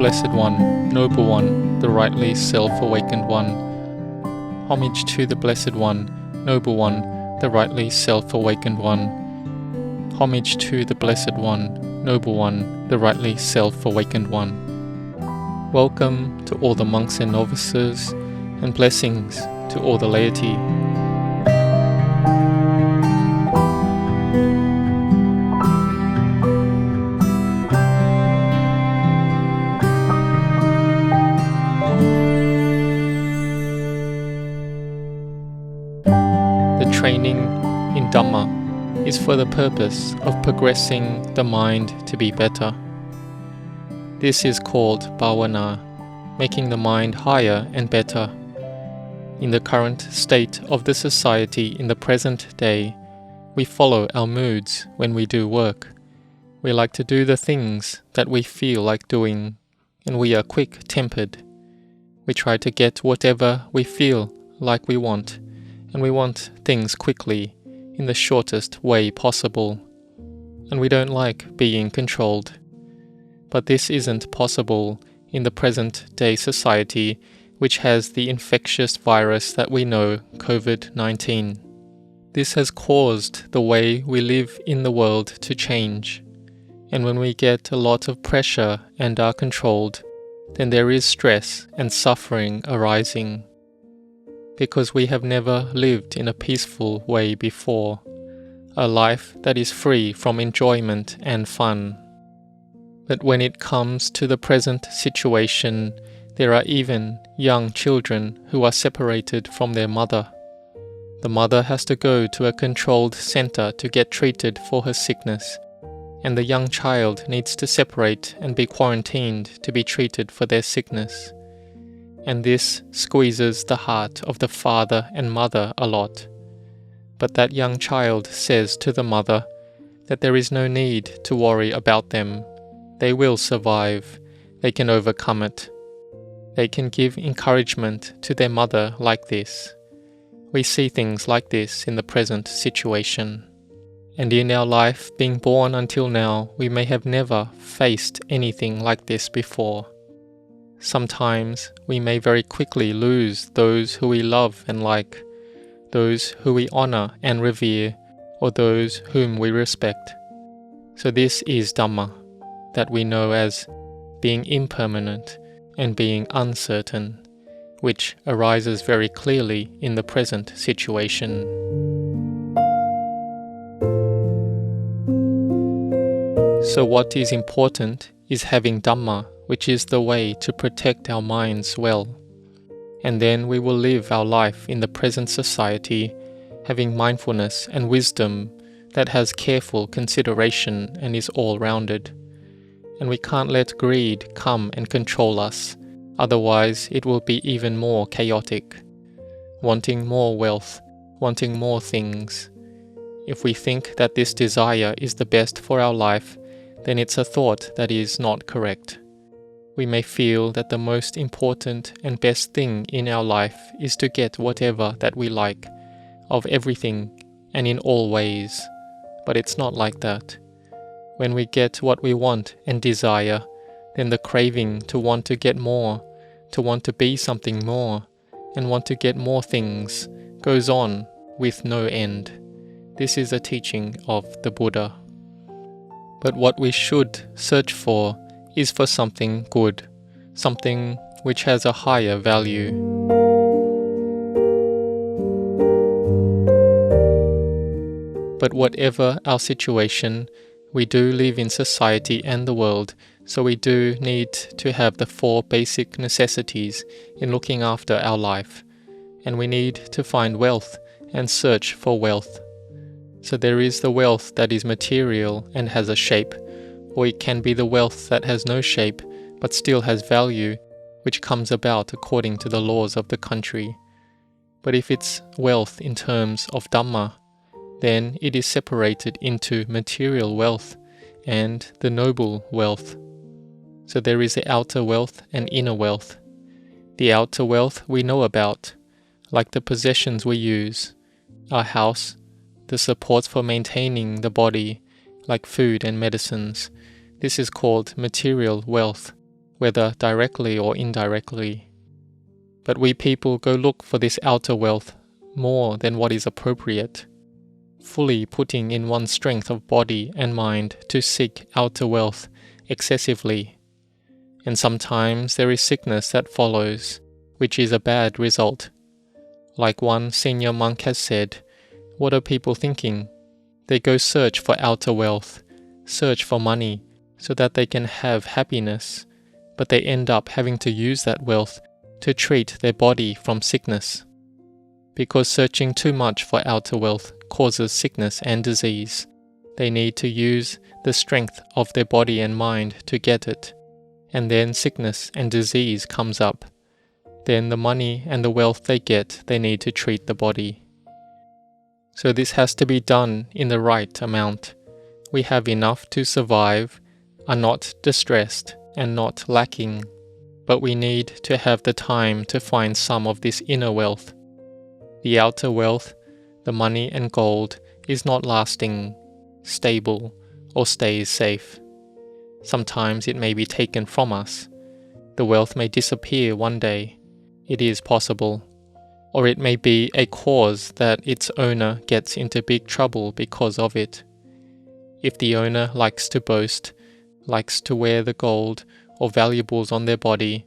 Blessed One, Noble One, the rightly self-awakened One. Homage to the Blessed One, Noble One, the rightly self-awakened One. Homage to the Blessed One, Noble One, the rightly self-awakened One. Welcome to all the monks and novices, and blessings to all the laity. The training in Dhamma is for the purpose of progressing the mind to be better. This is called bhavana, making the mind higher and better. In the current state of the society in the present day, we follow our moods when we do work. We like to do the things that we feel like doing, and we are quick-tempered. We try to get whatever we feel like we want, and we want things quickly, in the shortest way possible. And we don't like being controlled. But this isn't possible in the present-day society, which has the infectious virus that we know, COVID-19. This has caused the way we live in the world to change. And when we get a lot of pressure and are controlled, then there is stress and suffering arising. Because we have never lived in a peaceful way before, a life that is free from enjoyment and fun. But when it comes to the present situation, there are even young children who are separated from their mother. The mother has to go to a controlled center to get treated for her sickness, and the young child needs to separate and be quarantined to be treated for their sickness. And this squeezes the heart of the father and mother a lot. But that young child says to the mother that there is no need to worry about them. They will survive. They can overcome it. They can give encouragement to their mother like this. We see things like this in the present situation. And in our life, being born until now, we may have never faced anything like this before. Sometimes we may very quickly lose those who we love and like, those who we honor and revere, or those whom we respect. So this is Dhamma, that we know as being impermanent and being uncertain, which arises very clearly in the present situation. So what is important is having Dhamma, which is the way to protect our minds well. And then we will live our life in the present society, having mindfulness and wisdom that has careful consideration and is all-rounded. And we can't let greed come and control us, otherwise it will be even more chaotic. Wanting more wealth, wanting more things. If we think that this desire is the best for our life, then it's a thought that is not correct. We may feel that the most important and best thing in our life is to get whatever that we like, of everything and in all ways. But it's not like that. When we get what we want and desire, then the craving to want to get more, to want to be something more, and want to get more things, goes on with no end. This is a teaching of the Buddha. But what we should search for is for something good, something which has a higher value. But whatever our situation, we do live in society and the world, so we do need to have the 4 basic necessities in looking after our life, and we need to find wealth and search for wealth. So there is the wealth that is material and has a shape, or it can be the wealth that has no shape but still has value, which comes about according to the laws of the country. But if it's wealth in terms of Dhamma, then it is separated into material wealth and the noble wealth. So there is the outer wealth and inner wealth. The outer wealth we know about, like the possessions we use, our house, the supports for maintaining the body, like food and medicines. This is called material wealth, whether directly or indirectly. But we people go look for this outer wealth more than what is appropriate, fully putting in one's strength of body and mind to seek outer wealth excessively. And sometimes there is sickness that follows, which is a bad result. Like one senior monk has said, what are people thinking? They go search for outer wealth, search for money, so that they can have happiness, but they end up having to use that wealth to treat their body from sickness. Because searching too much for outer wealth causes sickness and disease, they need to use the strength of their body and mind to get it, and then sickness and disease comes up. Then the money and the wealth they get, they need to treat the body. So this has to be done in the right amount. We have enough to survive, are not distressed and not lacking, but we need to have the time to find some of this inner wealth. The outer wealth, the money and gold, is not lasting, stable, or stays safe. Sometimes it may be taken from us. The wealth may disappear one day. It is possible. Or it may be a cause that its owner gets into big trouble because of it. If the owner likes to boast, likes to wear the gold or valuables on their body,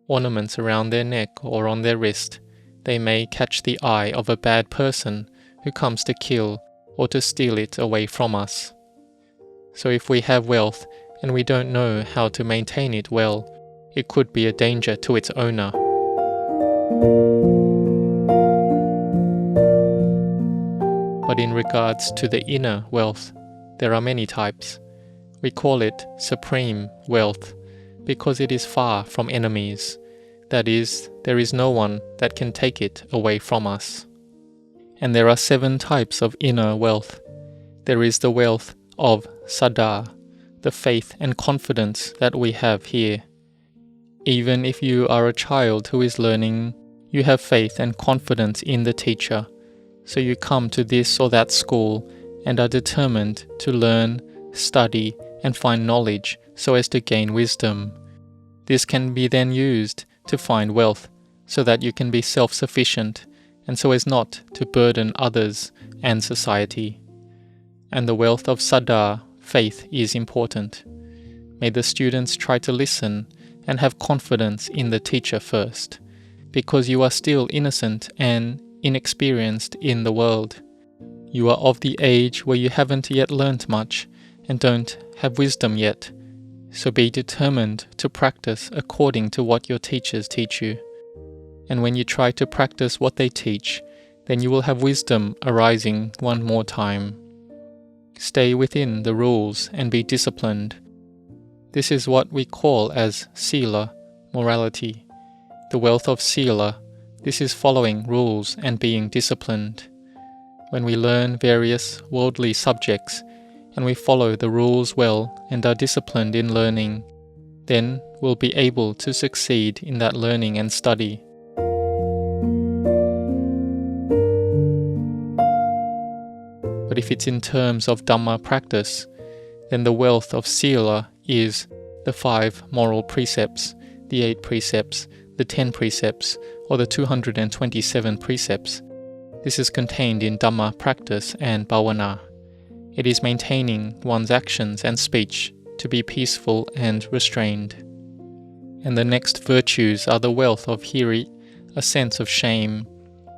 ornaments around their neck or on their wrist, they may catch the eye of a bad person who comes to kill or to steal it away from us. So if we have wealth and we don't know how to maintain it well, it could be a danger to its owner. But in regards to the inner wealth, there are many types. We call it supreme wealth because it is far from enemies. That is, there is no one that can take it away from us. And there are 7 types of inner wealth. There is the wealth of saddha, the faith and confidence that we have here. Even if you are a child who is learning, you have faith and confidence in the teacher. So you come to this or that school and are determined to learn, study, and find knowledge so as to gain wisdom. This can be then used to find wealth so that you can be self-sufficient and so as not to burden others and society. And the wealth of saddha, faith, is important. May the students try to listen and have confidence in the teacher first, because you are still innocent and inexperienced in the world. You are of the age where you haven't yet learnt much and don't have wisdom yet, so be determined to practice according to what your teachers teach you. And when you try to practice what they teach, then you will have wisdom arising one more time. Stay within the rules and be disciplined. This is what we call as sila, morality. The wealth of sila, this is following rules and being disciplined. When we learn various worldly subjects and we follow the rules well and are disciplined in learning, then we'll be able to succeed in that learning and study. But if it's in terms of Dhamma practice, then the wealth of sila is the 5 moral precepts, the 8 precepts, the 10 precepts, or the 227 precepts. This is contained in Dhamma practice and bhavana. It is maintaining one's actions and speech to be peaceful and restrained. And the next virtues are the wealth of hiri, a sense of shame,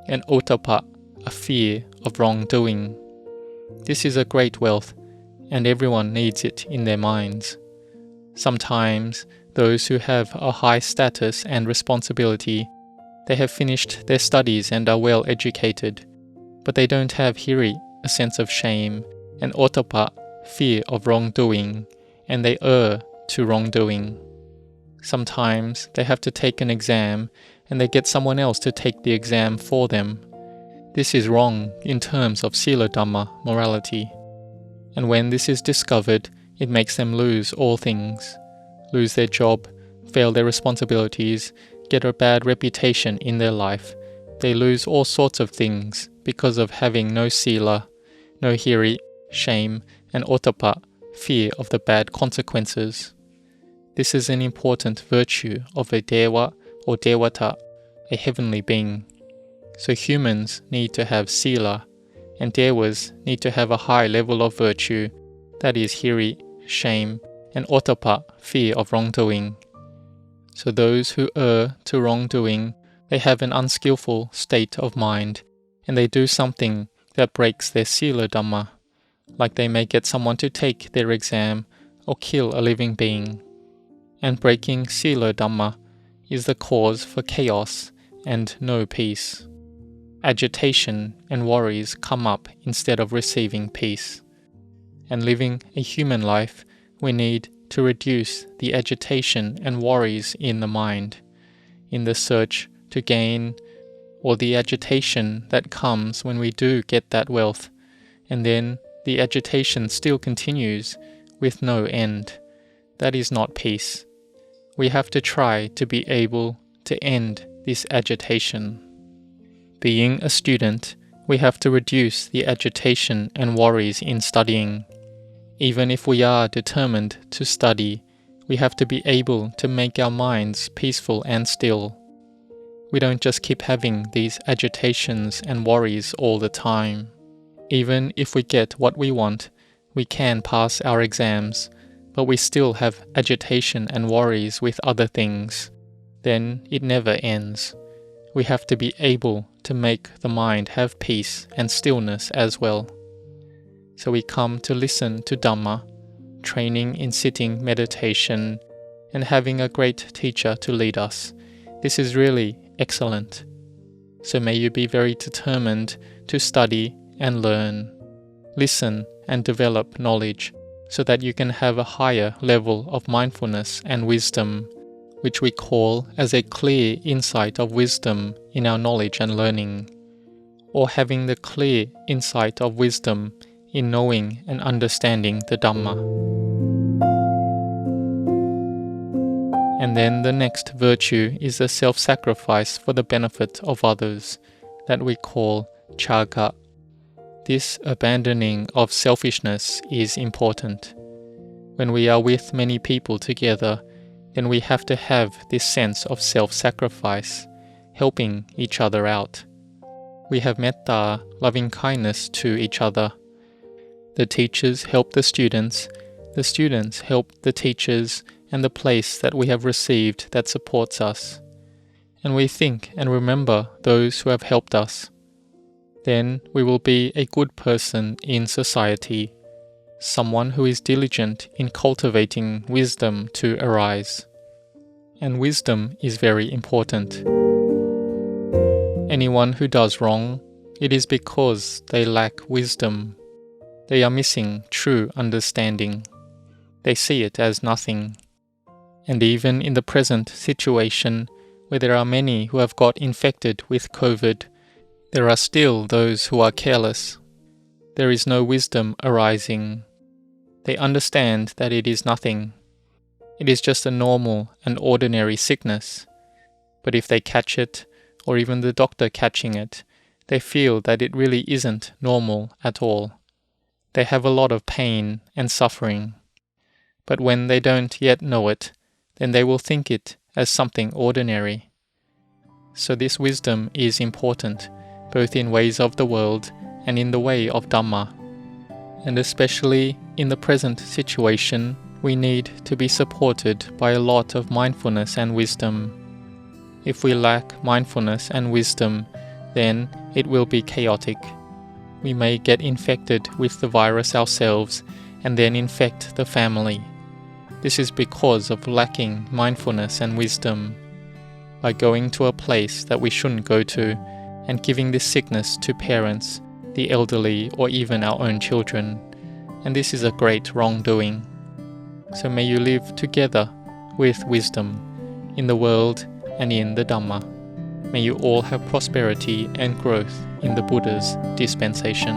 and ottappa, a fear of wrongdoing. This is a great wealth, and everyone needs it in their minds. Sometimes those who have a high status and responsibility, they have finished their studies and are well educated, but they don't have hiri, a sense of shame, and ottappa, fear of wrongdoing, and they err to wrongdoing. Sometimes they have to take an exam and they get someone else to take the exam for them. This is wrong in terms of sila dhamma, morality. And when this is discovered, it makes them lose all things, lose their job, fail their responsibilities, get a bad reputation in their life. They lose all sorts of things because of having no sila, no hiri, shame, and ottappa, fear of the bad consequences. This is an important virtue of a Deva or Devata, a heavenly being. So humans need to have Sila, and Devas need to have a high level of virtue, that is Hiri, shame, and Ottappa, fear of wrongdoing. So those who err to wrongdoing, they have an unskillful state of mind, and they do something that breaks their Sila Dhamma, like they may get someone to take their exam or kill a living being. And breaking Sila Dhamma is the cause for chaos and no peace. Agitation and worries come up instead of receiving peace. And living a human life, we need to reduce the agitation and worries in the mind, in the search to gain, or the agitation that comes when we do get that wealth, and then the agitation still continues with no end. That is not peace. We have to try to be able to end this agitation. Being a student, we have to reduce the agitation and worries in studying. Even if we are determined to study, we have to be able to make our minds peaceful and still. We don't just keep having these agitations and worries all the time. Even if we get what we want, we can pass our exams, but we still have agitation and worries with other things. Then it never ends. We have to be able to make the mind have peace and stillness as well. So we come to listen to Dhamma, training in sitting meditation, and having a great teacher to lead us. This is really excellent. So may you be very determined to study and learn, listen and develop knowledge, so that you can have a higher level of mindfulness and wisdom, which we call as a clear insight of wisdom in our knowledge and learning, or having the clear insight of wisdom in knowing and understanding the Dhamma. And then the next virtue is the self-sacrifice for the benefit of others, that we call Chaga. This abandoning of selfishness is important. When we are with many people together, then we have to have this sense of self-sacrifice, helping each other out. We have metta, loving kindness to each other. The teachers help the students help the teachers and the place that we have received that supports us. And we think and remember those who have helped us. Then we will be a good person in society, someone who is diligent in cultivating wisdom to arise. And wisdom is very important. Anyone who does wrong, it is because they lack wisdom. They are missing true understanding. They see it as nothing. And even in the present situation, where there are many who have got infected with COVID, there are still those who are careless. There is no wisdom arising. They understand that it is nothing. It is just a normal and ordinary sickness. But if they catch it, or even the doctor catching it, they feel that it really isn't normal at all. They have a lot of pain and suffering. But when they don't yet know it, then they will think it as something ordinary. So this wisdom is important, both in ways of the world and in the way of Dhamma. And especially in the present situation, we need to be supported by a lot of mindfulness and wisdom. If we lack mindfulness and wisdom, then it will be chaotic. We may get infected with the virus ourselves and then infect the family. This is because of lacking mindfulness and wisdom. By going to a place that we shouldn't go to and giving this sickness to parents, the elderly, or even our own children. And this is a great wrongdoing. So may you live together with wisdom in the world and in the Dhamma. May you all have prosperity and growth in the Buddha's dispensation.